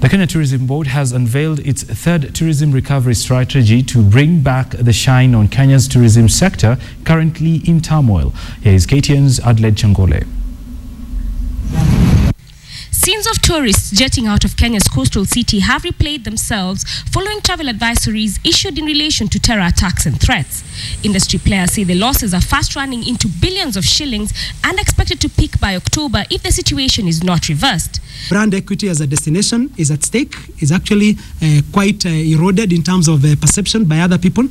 The Kenya Tourism Board has unveiled its third tourism recovery strategy to bring back the shine on Kenya's tourism sector, currently in turmoil. Here is KTN's Adelaide Changole. Scenes of tourists jetting out of Kenya's coastal city have replayed themselves following travel advisories issued in relation to terror attacks and threats. Industry players say the losses are fast running into billions of shillings and expected to peak by October if the situation is not reversed. Brand equity as a destination is at stake, is actually quite eroded in terms of perception by other people.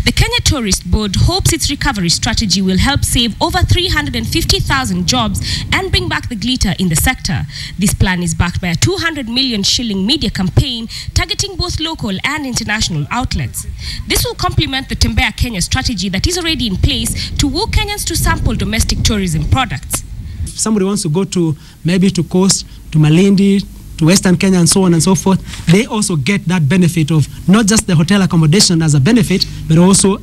The Kenya Tourist Board hopes its recovery strategy will help save over 350,000 jobs and bring back the glitter in the sector. This plan is backed by a 200 million shilling media campaign targeting both local and international outlets. This will complement the Tembea Kenya strategy that is already in place to woo Kenyans to sample domestic tourism products. If somebody wants to go to maybe to Coast, to Malindi, to Western Kenya and so on and so forth, they also get that benefit of not just the hotel accommodation as a benefit, but also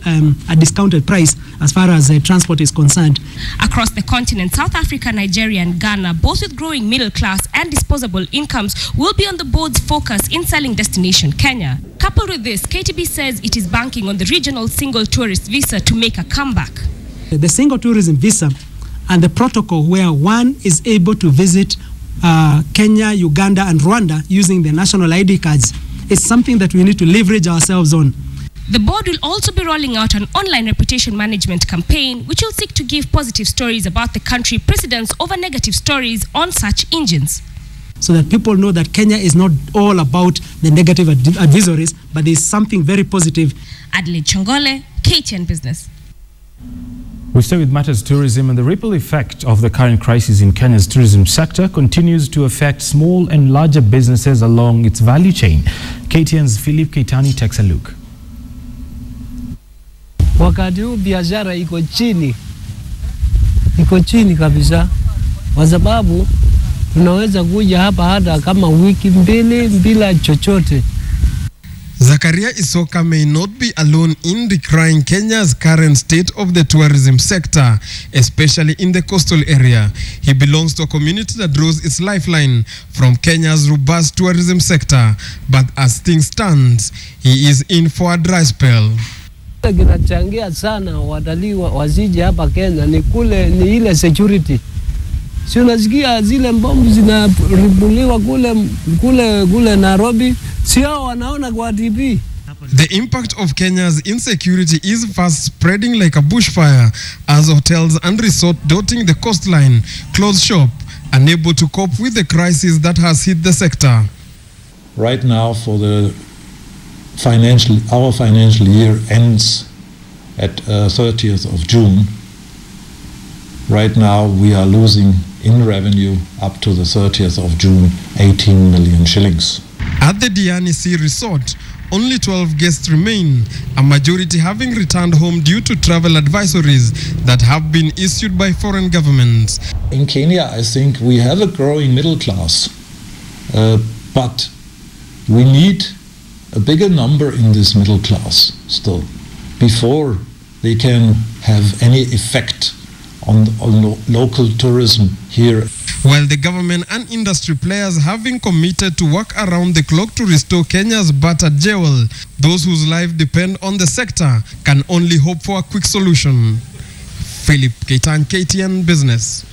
a discounted price as far as transport is concerned. Across the continent, South Africa, Nigeria and Ghana, both with growing middle class and disposable incomes, will be on the board's focus in selling destination Kenya. Coupled with this, KTB says it is banking on the regional single tourist visa to make a comeback. The single tourism visa and the protocol where one is able to visit Kenya, Uganda and Rwanda using the national ID cards is something that we need to leverage ourselves on. The board will also be rolling out an online reputation management campaign which will seek to give positive stories about the country precedence over negative stories on such engines. So that people know that Kenya is not all about the negative advisories, but there is something very positive. Adelaide Changole, KTN Business. We stay with matters tourism, and the ripple effect of the current crisis in Kenya's tourism sector continues to affect small and larger businesses along its value chain. KTN's Philip Keitani takes a look. Wakati huu biashara iko chini kabisa, kwa sababu tunaweza kuja hapa hata kama wiki mbili bila chochote. Zakaria Isoka may not be alone in decrying Kenya's current state of the tourism sector, especially in the coastal area. He belongs to a community that draws its lifeline from Kenya's robust tourism sector, but as things stand, he is in for a dry spell. Kinachangia sana watalii wasije hapa Kenya ni ile security. Si unasikia zile bombu zinaribuliwa kule Nairobi, si hao wanaona kwa TV. The impact of Kenya's insecurity is fast spreading like a bushfire as hotels and resorts dotting the coastline close shop, unable to cope with the crisis that has hit the sector. Right now, for the our financial year ends at 30th of June. Right now, we are losing in revenue up to the 30th of June 18 million shillings. At the Diani Sea Resort, only 12 guests remain, a majority having returned home due to travel advisories that have been issued by foreign governments. In Kenya, I think we have a growing middle class, but we need a bigger number in this middle class still before they can have any effect on local tourism here. While the government and industry players have been committed to work around the clock to restore Kenya's battered jewel, those whose life depend on the sector can only hope for a quick solution. Philip Keitani, KTN Business.